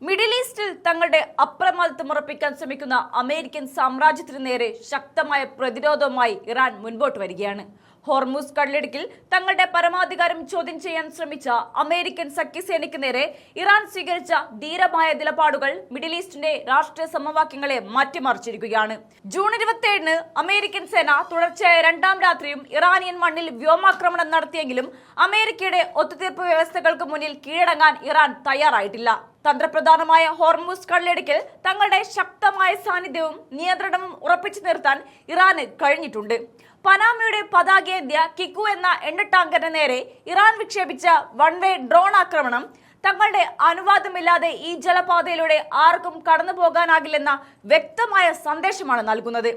Middle ഈസ്റ്റിൽ തങ്ങളുടെ അപ്രമാദിത്വം ഉറപ്പിക്കാൻ ശ്രമിക്കുന്ന അമേരിക്കൻ സാമ്രാജ്യത്തിന് നേരെ ശക്തമായ പ്രതിരോധവുമായി ഇറാൻ മുൻപോട്ട് വരികയാണ്. ഹോർമൂസ് കടലിടുക്കിൽ തങ്ങളുടെ പരമാധികാരം ചോദ്യം ചെയ്യാൻ ശ്രമിച്ച അമേരിക്കൻ സഖ്യസേനയ്ക്ക് നേരെ ഇറാൻ സ്വീകരിച്ച ധീരമായ നിലപാടുകൾ മിഡിൽ ഈസ്റ്റിന്റെ രാഷ്ട്രീയ സമവാക്യങ്ങളെ മാറ്റിമറിച്ചിരിക്കുകയാണ്. ജൂൺ 27-ന് അമേരിക്കൻ സേന തുടർച്ചയായ രണ്ടാം രാത്രിയും ഇറാനിയൻ മണ്ണിൽ വ്യോമാക്രമണം നടത്തിയെങ്കിലും അമേരിക്കയുടെ ഒത്തുതീർപ്പ് വ്യവസ്ഥകൾക്ക് മുന്നിൽ കീഴടങ്ങാൻ ഇറാൻ തയ്യാറായിട്ടില്ല. തന്ത്രപ്രധാനമായ ഹോർമൂസ് കടലിടുക്കിൽ തങ്ങളുടെ ശക്തമായ സാന്നിധ്യവും നിയന്ത്രണവും ഉറപ്പിച്ചു നിർത്താൻ ഇറാന് കഴിഞ്ഞിട്ടുണ്ട്. പനാമയുടെ പതാകയേന്ത്യ കിക്കു എന്ന എണ്ണ ടാങ്കറിന് നേരെ ഇറാൻ വിക്ഷേപിച്ച വൺ വേ ഡ്രോൺ ആക്രമണം തങ്ങളുടെ അനുവാദമില്ലാതെ ഈ ജലപാതയിലൂടെ ആർക്കും കടന്നു പോകാനാകില്ലെന്ന വ്യക്തമായ സന്ദേശമാണ് നൽകുന്നത്.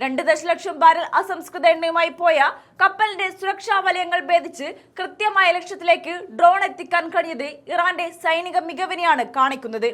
2 ദശലക്ഷം ബാരൽ അസംസ്കൃത എണ്ണയുമായി പോയ കപ്പലിന്റെ സുരക്ഷാ വലയങ്ങൾ ഭേദിച്ച് കൃത്യമായ ലക്ഷ്യത്തിലേക്ക് ഡ്രോൺ എത്തിക്കാൻ കഴിഞ്ഞത് ഇറാന്റെ സൈനിക മികവിനെയാണ് കാണിക്കുന്നത്.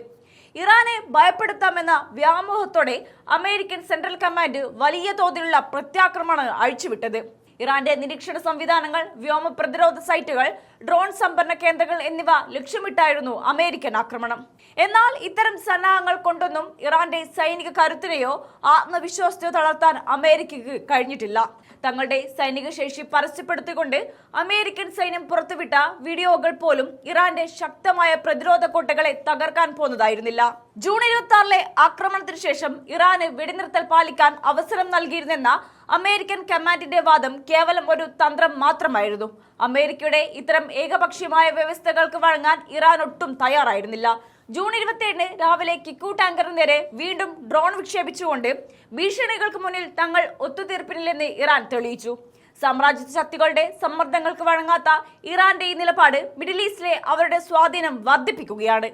ഇറാനെ ഭയപ്പെടുത്താമെന്ന വ്യാമോഹത്തോടെ അമേരിക്കൻ സെൻട്രൽ കമാൻഡ് വലിയ തോതിലുള്ള പ്രത്യാക്രമണങ്ങൾ അഴിച്ചുവിട്ടത്. ഇറാന്റെ നിരീക്ഷണ സംവിധാനങ്ങൾ, വ്യോമ പ്രതിരോധ സൈറ്റുകൾ, ഡ്രോൺ സംഭരണ കേന്ദ്രങ്ങൾ എന്നിവ ലക്ഷ്യമിട്ടായിരുന്നു അമേരിക്കൻ ആക്രമണം. എന്നാൽ ഇത്തരം സന്നാഹങ്ങൾ കൊണ്ടൊന്നും ഇറാന്റെ സൈനിക കരുത്തിനെയോ ആത്മവിശ്വാസത്തെയോ തളർത്താൻ അമേരിക്കയ്ക്ക് കഴിഞ്ഞിട്ടില്ല. തങ്ങളുടെ സൈനിക ശേഷി പരസ്യപ്പെടുത്തിക്കൊണ്ട് അമേരിക്കൻ സൈന്യം പുറത്തുവിട്ട വീഡിയോകൾ പോലും ഇറാന്റെ ശക്തമായ പ്രതിരോധ കോട്ടകളെ തകർക്കാൻ പോന്നതായിരുന്നില്ല. ജൂൺ 26-ലെ ആക്രമണത്തിന് ശേഷം ഇറാന് വെടിനിർത്തൽ പാലിക്കാൻ അവസരം നൽകിയിരുന്നെന്ന അമേരിക്കൻ കമാൻഡിന്റെ വാദം കേവലം ഒരു തന്ത്രം മാത്രമായിരുന്നു. അമേരിക്കയുടെ ഇത്തരം ഏകപക്ഷീയമായ വ്യവസ്ഥകൾക്ക് വഴങ്ങാൻ ഇറാൻ ഒട്ടും തയ്യാറായിരുന്നില്ല. ജൂൺ 27-ന് രാവിലെ കിക്കു ടാങ്കറിന് നേരെ വീണ്ടും ഡ്രോൺ വിക്ഷേപിച്ചുകൊണ്ട് ഭീഷണികൾക്ക് മുന്നിൽ തങ്ങൾ ഒത്തുതീർപ്പിനില്ലെന്ന് ഇറാൻ തെളിയിച്ചു. സാമ്രാജ്യ ശക്തികളുടെ സമ്മർദ്ദങ്ങൾക്ക് വഴങ്ങാത്ത ഇറാന്റെ ഈ നിലപാട് മിഡിൽ ഈസ്റ്റിലെ അവരുടെ സ്വാധീനം വർദ്ധിപ്പിക്കുകയാണ്.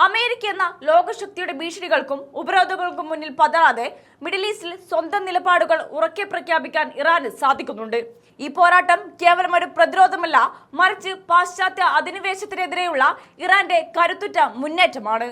അമേരിക്ക എന്ന ലോകശക്തിയുടെ ഭീഷണികൾക്കും ഉപരോധങ്ങൾക്കും മുന്നിൽ പതറാതെ മിഡിൽ ഈസ്റ്റിൽ സ്വന്തം നിലപാടുകൾ ഉറക്കെ പ്രഖ്യാപിക്കാൻ ഇറാന് സാധിക്കുന്നുണ്ട്. ഈ പോരാട്ടം കേവലം ഒരു പ്രതിരോധമല്ല, മറിച്ച് പാശ്ചാത്യ അധിനിവേശത്തിനെതിരെയുള്ള ഇറാന്റെ കരുത്തുറ്റ മുന്നേറ്റമാണ്.